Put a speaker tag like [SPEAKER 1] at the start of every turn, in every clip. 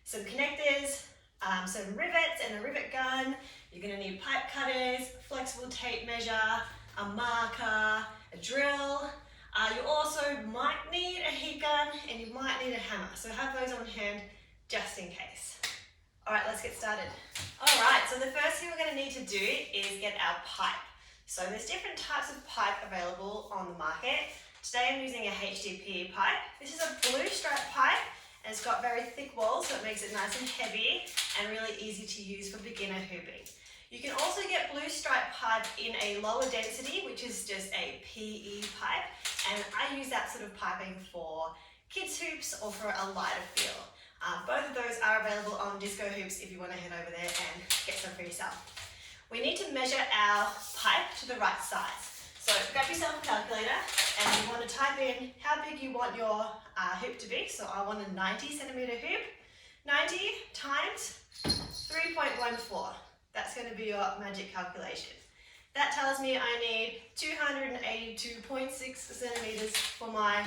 [SPEAKER 1] some connectors, some rivets and a rivet gun. You're going to need pipe cutters, flexible tape measure, a marker, a drill. You also might need a heat gun and you might need a hammer. So have those on hand just in case. All right, let's get started. All right, so the first thing we're going to need to do is get our pipe. So there's different types of pipe available on the market. Today I'm using a HDPE pipe. This is a blue stripe pipe and it's got very thick walls, so it makes it nice and heavy and really easy to use for beginner hooping. You can also get blue stripe pipe in a lower density, which is just a PE pipe, and I use that sort of piping for kids hoops or for a lighter feel. Both of those are available on Disco Hoops if you want to head over there and get some for yourself. We need to measure our pipe to the right size. So grab yourself a calculator and you want to type in how big you want your hoop to be. So I want a 90 centimeter hoop. 90 times 3.14. That's going to be your magic calculation. That tells me I need 282.6 centimeters for my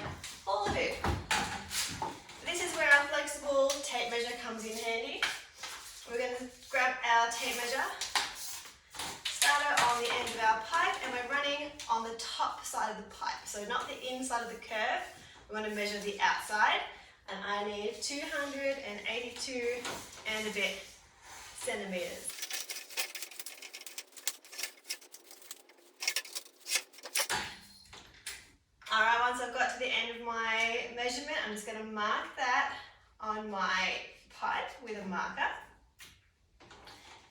[SPEAKER 1] hula hoop. This is where our flexible tape measure comes in handy. We're going to grab our tape measure, start it on the end of our pipe, and we're running on the top side of the pipe. So not the inside of the curve, we're going to measure the outside. And I need 282 and a bit centimeters. Alright, once I've got to the end of my measurement, I'm just going to mark that on my pipe with a marker.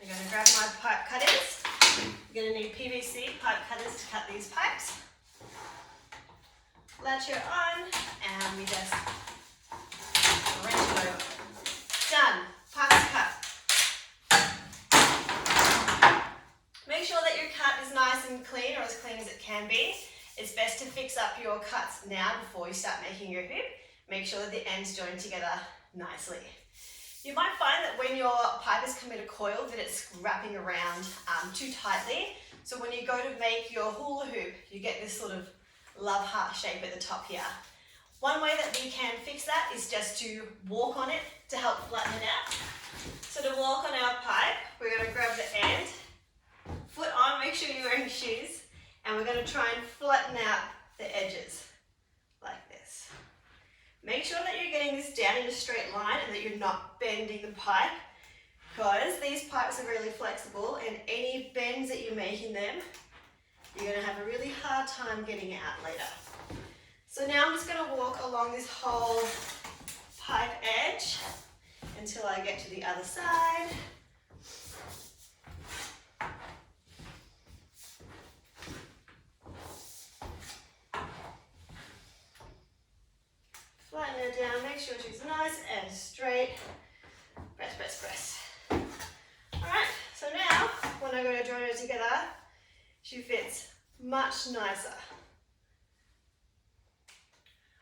[SPEAKER 1] I'm going to grab my pipe cutters. You're going to need PVC pipe cutters to cut these pipes. Latch it on and we just wrench it over. Done. Pipe's cut. Make sure that your cut is nice and clean, or as clean as it can be. It's best to fix up your cuts now before you start making your hoop. Make sure that the ends join together nicely. You might find that when your pipe has come in a coil that it's wrapping around too tightly. So when you go to make your hula hoop, you get this sort of love heart shape at the top here. One way that we can fix that is just to walk on it to help flatten it out. So to walk on our pipe, we're going to grab the end, foot on, make sure you're wearing shoes, and we're going to try and flatten out the edges like this. Make sure that you're getting this down in a straight line and that you're not bending the pipe, because these pipes are really flexible and any bends that you make in them, you're going to have a really hard time getting it out later. So now I'm just going to walk along this whole pipe edge until I get to the other side. Flatten her down, make sure she's nice and straight. Press, press, press. Alright, so now when I go to join her together, she fits much nicer.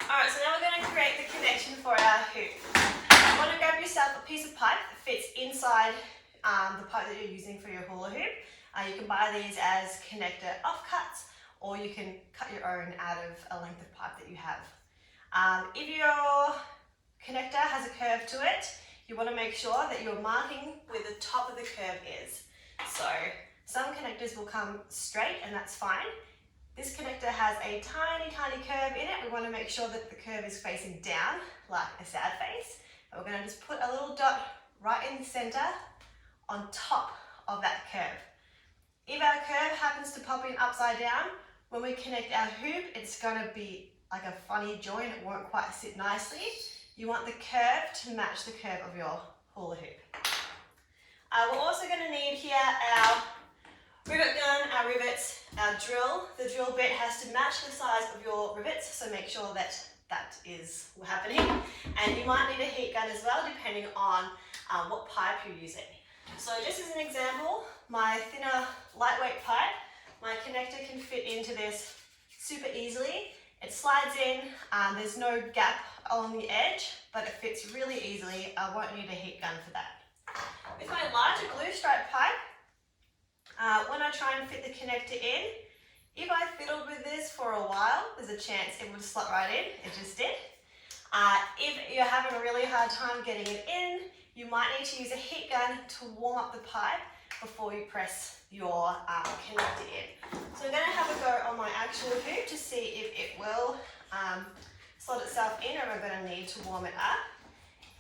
[SPEAKER 1] Alright, so now we're going to create the connection for our hoop. You want to grab yourself a piece of pipe that fits inside the pipe that you're using for your hula hoop. You can buy these as connector offcuts, or you can cut your own out of a length of pipe that you have. If your connector has a curve to it, you want to make sure that you're marking where the top of the curve is. So some connectors will come straight and that's fine. This connector has a tiny, tiny curve in it. We want to make sure that the curve is facing down like a sad face. And we're going to just put a little dot right in the center on top of that curve. If our curve happens to pop in upside down, when we connect our hoop, it's going to be like a funny joint. It won't quite sit nicely. You want the curve to match the curve of your hula hoop. We're also going to need here our rivet gun, our rivets, our drill. The drill bit has to match the size of your rivets, so make sure that that is happening. And you might need a heat gun as well, depending on what pipe you're using. So just as an example, my thinner, lightweight pipe, my connector can fit into this super easily. It slides in, there's no gap along the edge, but it fits really easily. I won't need a heat gun for that. With my larger glue stripe pipe, when I try and fit the connector in, if I fiddled with this for a while, there's a chance it would slot right in. It just did. If you're having a really hard time getting it in, you might need to use a heat gun to warm up the pipe before you press your connector in. So I'm going to have a go on my actual hoop to see if it will slot itself in, or am I going to need to warm it up.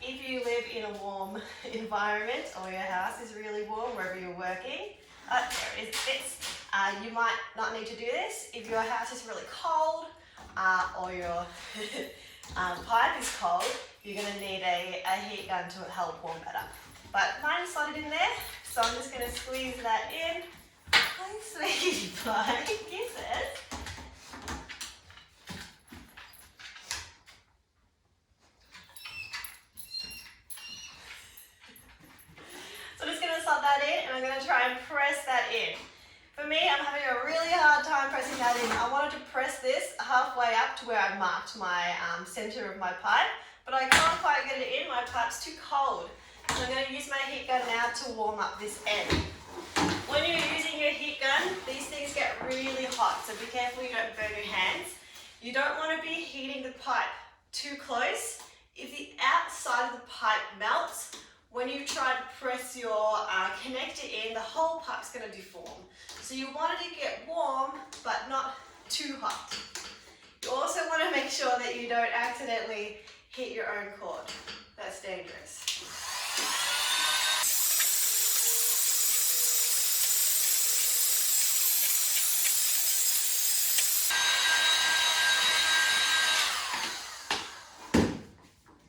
[SPEAKER 1] If you live in a warm environment or your house is really warm wherever you're working, there it fits. You might not need to do this. If your house is really cold or your pipe is cold, you're going to need a heat gun to help warm that up. But mine is slotted in there, so I'm just going to squeeze that in. Oh, sweetie pie, kisses. So I'm just going to slot that in, and I'm going to try and press that in. For me, I'm having a really hard time pressing that in. I wanted to press this halfway up to where I marked my center of my pipe, but I can't quite get it in. My pipe's too cold. So I'm going to use my heat gun now to warm up this end. When you're using your heat gun, these things get really hot, so be careful you don't burn your hands. You don't want to be heating the pipe too close. If the outside of the pipe melts, when you try to press your connector in, the whole pipe's going to deform. So you want it to get warm, but not too hot. You also want to make sure that you don't accidentally hit your own cord. That's dangerous.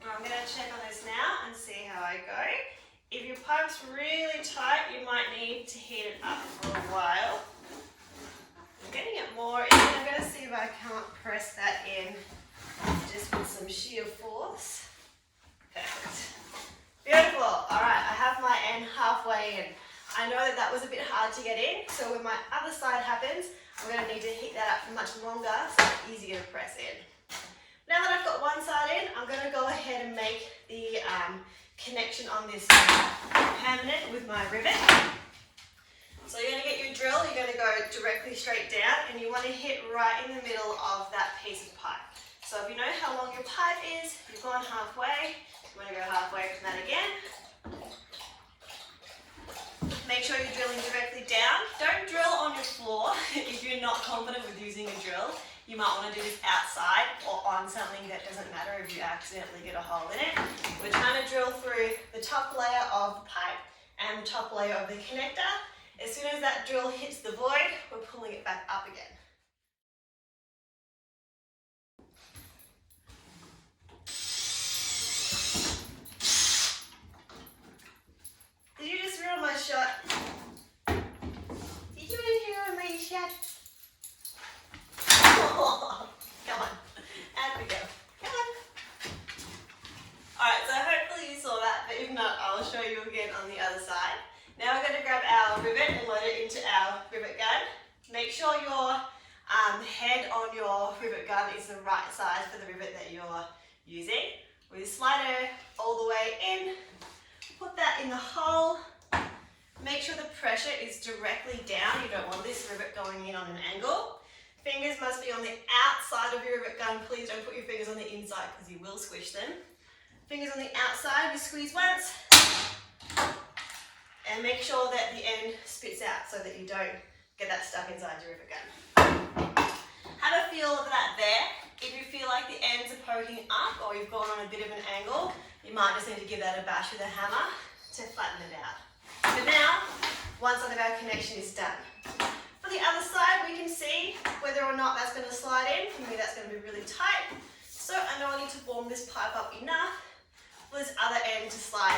[SPEAKER 1] I'm going to check on this now and see how I go. If your pipe's really tight, you might need to heat it up for a while. I'm getting it more in. I'm going to see if I can't press that in just with some sheer force. Perfect. Beautiful. All right, I have my end halfway in. I know that that was a bit hard to get in, so when my other side happens, I'm going to need to heat that up much longer so it's easier to press in. Now that I've got one side in, I'm going to go ahead and make the connection on this permanent with my rivet. So you're going to get your drill, you're going to go directly straight down, and you want to hit right in the middle of that piece of pipe. So if you know how long your pipe is, you've gone halfway, you want to go halfway from that again. Make sure you're drilling directly down. Don't drill on your floor if you're not confident with using a drill. You might want to do this outside or on something that doesn't matter if you accidentally get a hole in it. We're trying to drill through the top layer of the pipe and the top layer of the connector. As soon as that drill hits the void, we're pulling it back up again. Did you just ruin my shot? Did you just ruin my shot? Come on, out we go. Come on. Alright, so hopefully you saw that, but if not, I'll show you again on the other side. Now we're going to grab our rivet and load it into our rivet gun. Make sure your head on your rivet gun is the right size for the rivet that you're using. We slide it all the way in, put that in the hole. Make sure the pressure is directly down. You don't want this rivet going in on an angle. Fingers must be on the outside of your rivet gun. Please don't put your fingers on the inside because you will squish them. Fingers on the outside, you squeeze once. And make sure that the end spits out so that you don't get that stuck inside your rivet gun. Have a feel of that there. If you feel like the ends are poking up or you've gone on a bit of an angle, you might just need to give that a bash with a hammer to flatten it out. But now, one side of our connection is done. For the other side, we can see whether or not that's going to slide in. For me, that's going to be really tight. So I know I need to warm this pipe up enough for this other end to slide.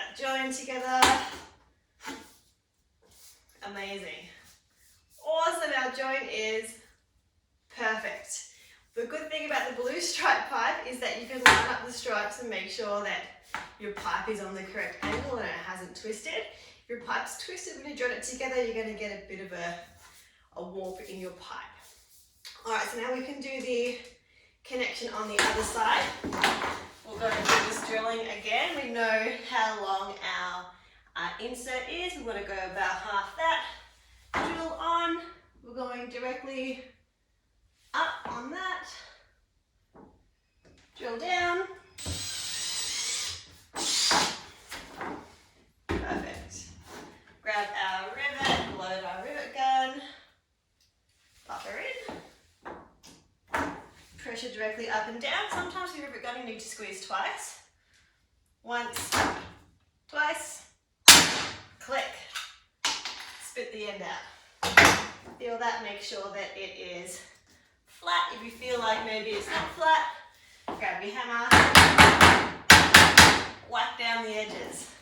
[SPEAKER 1] that join together. Amazing. Awesome, our joint is perfect. The good thing about the blue stripe pipe is that you can line up the stripes and make sure that your pipe is on the correct angle and it hasn't twisted. If your pipe's twisted when you join it together, you're going to get a bit of a warp in your pipe. Alright, so now we can do the connection on the other side. We'll go and do this drilling again. We know how long our insert is. We want to go about half that. Drill on. We're going directly up on that. Drill down. Perfect. Grab our rivet, load our rivet gun, pop her in. Pressure directly up and down. Sometimes with your rivet gun you need to squeeze twice. Once, twice, click. Spit the end out. Feel that, make sure that it is flat. If you feel like maybe it's not flat, grab your hammer, whack down the edges.